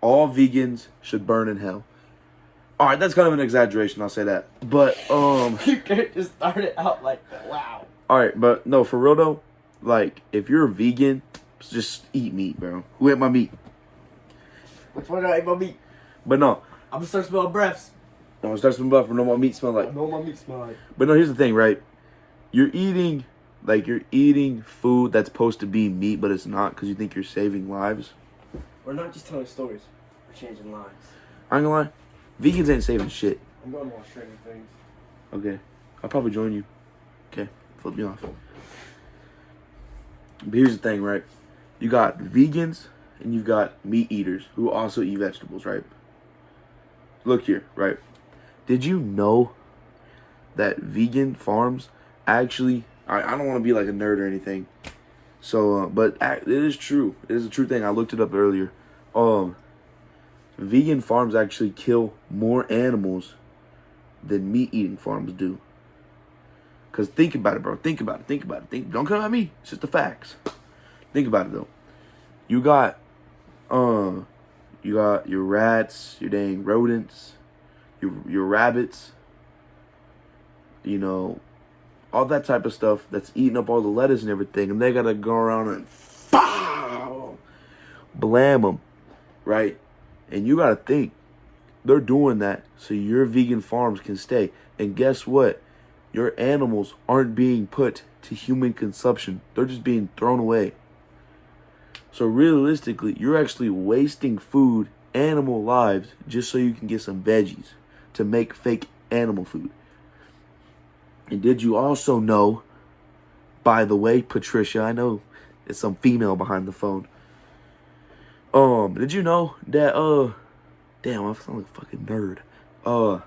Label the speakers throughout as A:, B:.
A: all vegans should burn in hell. All right, that's kind of an exaggeration. I'll say that, but
B: You can't just start it out like that. Wow.
A: all right, but no, for real though, like if you're a vegan, just eat meat, bro. Who ate my meat?
B: Which one do I eat my meat?
A: But no,
B: I'm gonna start smelling breaths.
A: I'm gonna start smelling buff. Know what meat smell
B: I
A: like.
B: know what my meat smell like.
A: But no, here's the thing, right? You're eating food that's supposed to be meat, but it's not because you think you're saving lives.
B: We're not just telling stories. We're changing lives.
A: I ain't gonna lie, vegans ain't saving shit.
B: I'm going to watch Stranger Things.
A: Okay, I'll probably join you. Okay, flip me off. But here's the thing, right? You got vegans and you've got meat eaters who also eat vegetables, right? Look here, right? Did you know that vegan farms actually... I don't want to be like a nerd or anything. So, but it is true. It is a true thing. I looked it up earlier. Vegan farms actually kill more animals than meat-eating farms do. Because think about it, bro. Think about it. Don't come at me. It's just the facts. Think about it, though. You got your rats, your dang rodents, your rabbits, you know, all that type of stuff that's eating up all the lettuce and everything, and they gotta go around and blam them, right? And you gotta think, they're doing that so your vegan farms can stay. And guess what? Your animals aren't being put to human consumption. They're just being thrown away. So realistically, you're actually wasting food, animal lives, just so you can get some veggies to make fake animal food. And did you also know, by the way, Patricia, I know it's some female behind the phone. Did you know that, damn, I sound like a fucking nerd.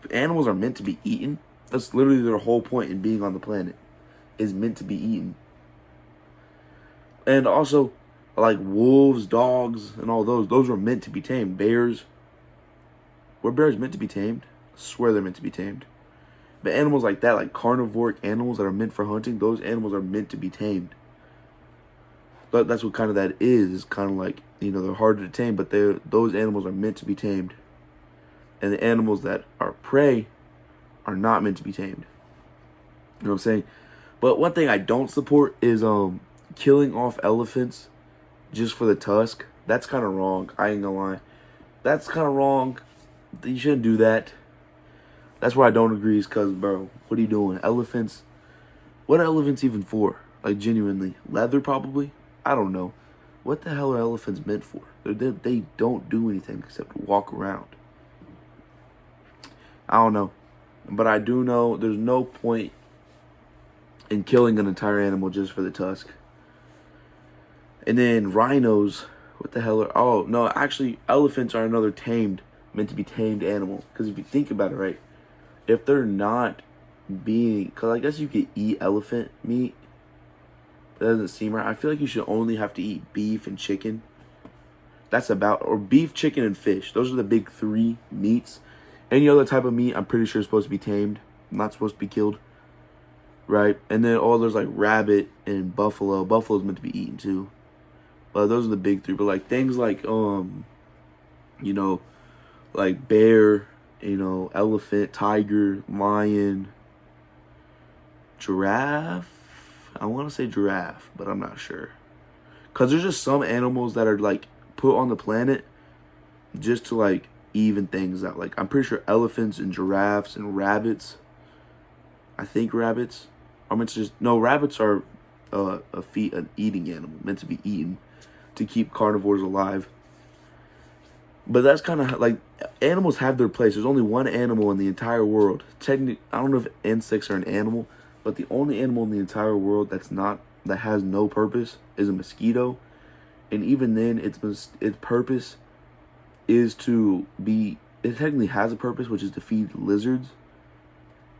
A: Animals are meant to be eaten. That's literally their whole point in being on the planet, is meant to be eaten. And also, like wolves, dogs, and all those were meant to be tamed. Bears, were bears meant to be tamed? I swear they're meant to be tamed. But animals like that, like carnivore animals that are meant for hunting, those animals are meant to be tamed. But that's what kind of that is. It's kind of like, you know, they're harder to tame, but those animals are meant to be tamed. And the animals that are prey are not meant to be tamed. You know what I'm saying? But one thing I don't support is killing off elephants just for the tusk. That's kind of wrong. I ain't gonna lie. That's kind of wrong. You shouldn't do that. That's where I don't agree is because, bro, what are you doing? Elephants? What are elephants even for? Like, genuinely. Leather, probably? I don't know. What the hell are elephants meant for? They don't do anything except walk around. I don't know. But I do know there's no point in killing an entire animal just for the tusk. And then rhinos, what the hell are... Oh, no, actually, elephants are another meant to be tamed animal. Because if you think about it, right, if they're not being... Because I guess you could eat elephant meat. That doesn't seem right. I feel like you should only have to eat beef and chicken. That's about... Or beef, chicken, and fish. Those are the big three meats. Any other type of meat, I'm pretty sure is supposed to be tamed. Not supposed to be killed. Right? And then, there's like rabbit and buffalo. Buffalo's meant to be eaten too. But those are the big three. But like things like, you know, like bear, you know, elephant, tiger, lion, giraffe. I want to say giraffe, but I'm not sure. Because there's just some animals that are like put on the planet just to like even things out. Like I'm pretty sure elephants and giraffes and rabbits. I think rabbits are meant to just... No, rabbits are an eating animal, meant to be eaten to keep carnivores alive. But that's kind of like, animals have their place. There's only one animal in the entire world. Technically, I don't know if insects are an animal, but the only animal in the entire world that has no purpose is a mosquito. And even then, its purpose is to be... It technically has a purpose, which is to feed lizards.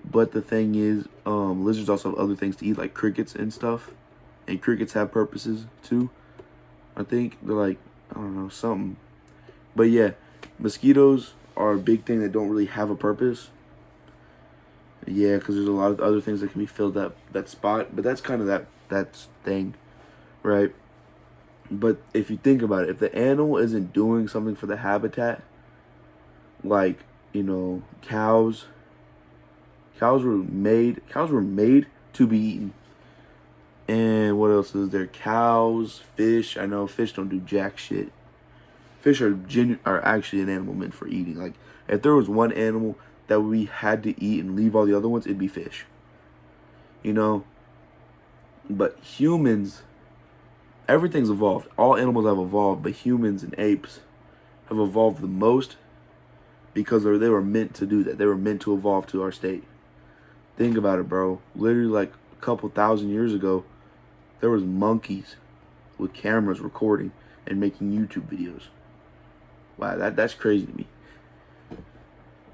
A: But the thing is, lizards also have other things to eat, like crickets and stuff. And crickets have purposes too. I think they're like, I don't know, something. But yeah, mosquitoes are a big thing that don't really have a purpose. Yeah, because there's a lot of other things that can be filled that spot. But that's kind of that thing, right? But if you think about it, if the animal isn't doing something for the habitat, like, cows, cows were made to be eaten. And what else is there? Cows, fish. I know fish don't do jack shit. Fish are actually an animal meant for eating. Like, if there was one animal that we had to eat and leave all the other ones, it'd be fish. But humans, everything's evolved. All animals have evolved, but humans and apes have evolved the most because they were meant to do that. They were meant to evolve to our state. Think about it, bro. Literally, like a couple thousand years ago, there was monkeys with cameras recording and making YouTube videos. Wow, that's crazy to me.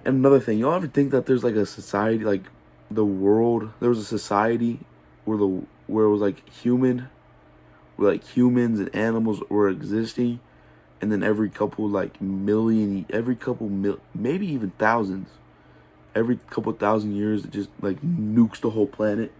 A: And another thing, y'all ever think that there's like a society, like the world, there was a society where it was like humans and animals were existing, and then every couple maybe even thousands, every couple thousand years it just like nukes the whole planet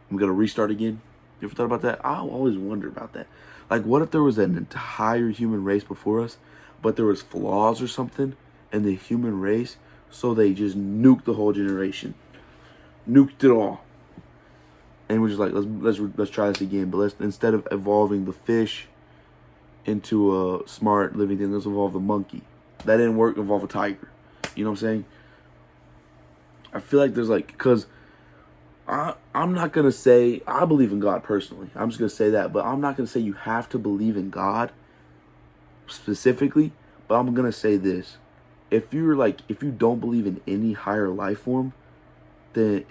A: and we gotta restart again? You ever thought about that? I always wonder about that. Like, what if there was an entire human race before us, but there was flaws or something in the human race, so they just nuked the whole generation, nuked it all, and we're just like, let's try this again. But instead of evolving the fish into a smart living thing, let's evolve the monkey. That didn't work. Evolve a tiger. You know what I'm saying? I feel like there's like, because I'm not going to say, I believe in God personally. I'm just going to say that. But I'm not going to say you have to believe in God specifically. But I'm going to say this. If you don't believe in any higher life form, then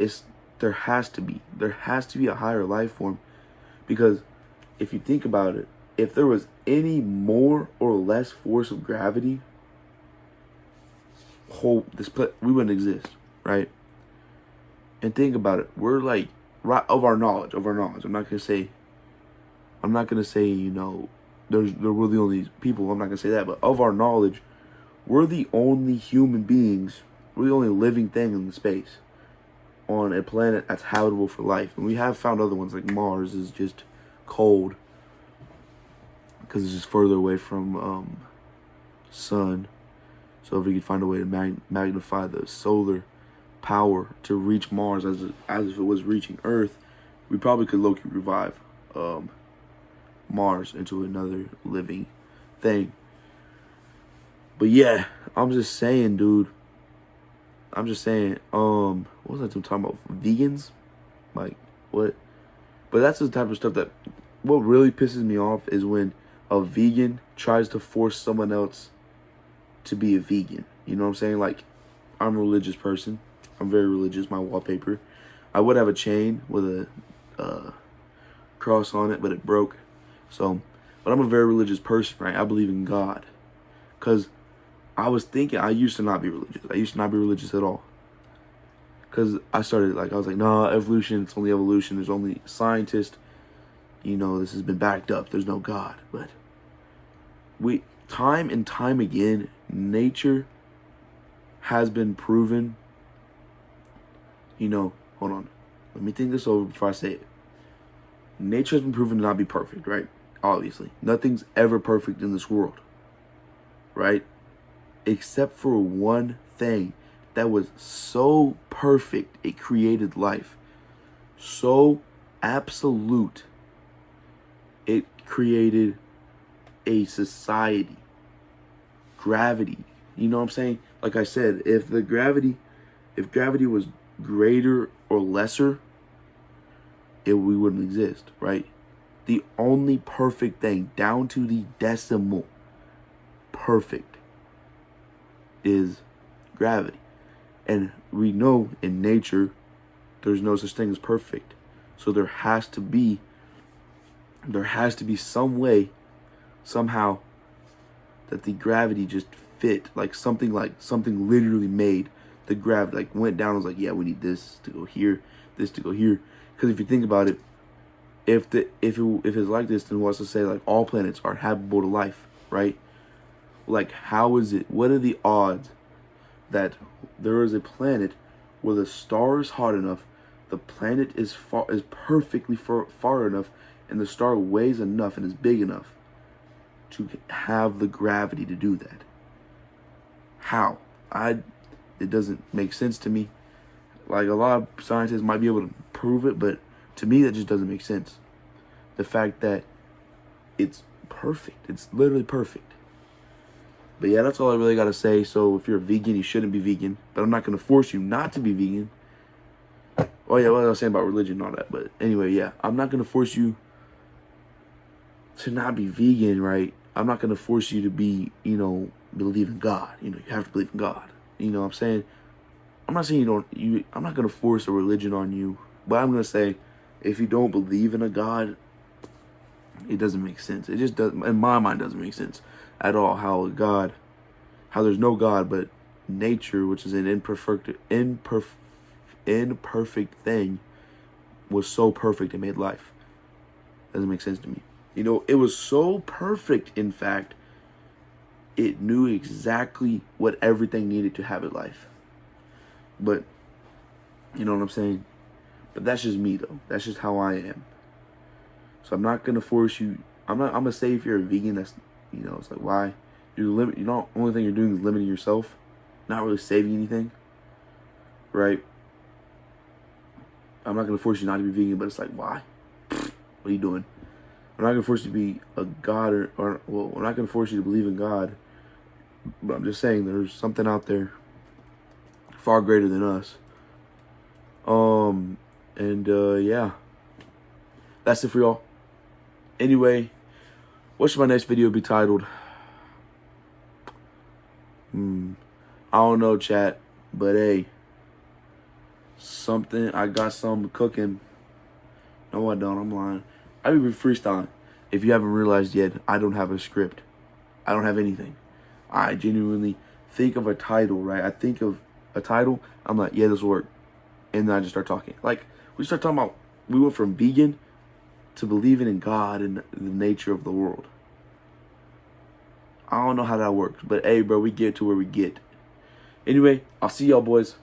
A: there has to be a higher life form. Because if you think about it, if there was any more or less force of gravity, we wouldn't exist, right? And think about it. We're like, right, of our knowledge. I'm not gonna say, we're the only people. I'm not gonna say that, but of our knowledge, we're the only human beings. We're the only living thing in the space on a planet that's habitable for life. And we have found other ones, like Mars is just cold because it's just further away from sun. So if we could find a way to magnify the solar power to reach Mars as if it was reaching Earth, we probably could low-key revive Mars into another living thing. But yeah, I'm just saying, dude. What was I talking about? Vegans? Like, what? But that's the type of stuff that, what really pisses me off is when a vegan tries to force someone else to be a vegan. You know what I'm saying? Like, I'm a religious person. I'm very religious. My wallpaper, I would have a chain with a cross on it, but it broke. So, but I'm a very religious person, right? I believe in God. Because I was thinking, I used to not be religious. I used to not be religious at all. Because I was like, nah, evolution, it's only evolution. There's only scientists. This has been backed up. There's no God. But time and time again, nature has been proven. Hold on. Let me think this over before I say it. Nature has been proven to not be perfect, right? Obviously. Nothing's ever perfect in this world. Right? Except for one thing that was so perfect, it created life. So absolute, it created a society. Gravity. You know what I'm saying? Like I said, if gravity was greater or lesser, we wouldn't exist, right? The only perfect thing, down to the decimal, perfect, is gravity. And we know in nature there's no such thing as perfect. So there has to be some way, somehow, that the gravity just fit, like something literally made the gravity, like went down and was like, yeah, we need this to go here, this to go here. Because if you think about it, if it's like this, then what's to say like all planets are habitable to life, right? Like, how is it? What are the odds that there is a planet where the star is hot enough, the planet is perfectly far enough, and the star weighs enough and is big enough to have the gravity to do that? How? It doesn't make sense to me. Like, a lot of scientists might be able to prove it, but to me that just doesn't make sense. The fact that it's perfect. It's literally perfect. But yeah, that's all I really got to say. So if you're a vegan, you shouldn't be vegan. But I'm not going to force you not to be vegan. Oh yeah, what I was saying about religion and all that. But anyway, yeah, I'm not going to force you to not be vegan, right? I'm not going to force you to be, believe in God. You have to believe in God. You know what I'm saying? I'm not saying I'm not going to force a religion on you. But I'm going to say, if you don't believe in a God, it doesn't make sense. It just doesn't, in my mind, doesn't make sense at all. How there's no God, but nature, which is an imperfect thing, was so perfect it made life. Doesn't make sense to me. It was so perfect, in fact, it knew exactly what everything needed to have a life. But, you know what I'm saying? But that's just me, though. That's just how I am. So I'm not gonna force you. I'm gonna say if you're a vegan, that's, it's like, why? Only thing you're doing is limiting yourself, not really saving anything, right? I'm not gonna force you not to be vegan, but it's like, why? What are you doing? I'm not gonna force you to be a God I'm not gonna force you to believe in God, but I'm just saying there's something out there far greater than us. Yeah, that's it for y'all. Anyway, what should my next video be titled? I don't know, chat, but hey, I got something cooking. No, I don't. I'm lying. I be freestyling. If you haven't realized yet, I don't have a script. I don't have anything. I genuinely think of a title, right? I think of a title. I'm like, yeah, this will work. And then I just start talking. Like, we start talking about, we went from vegan to believing in God and the nature of the world. I don't know how that works. But hey, bro, we get to where we get. Anyway, I'll see y'all, boys.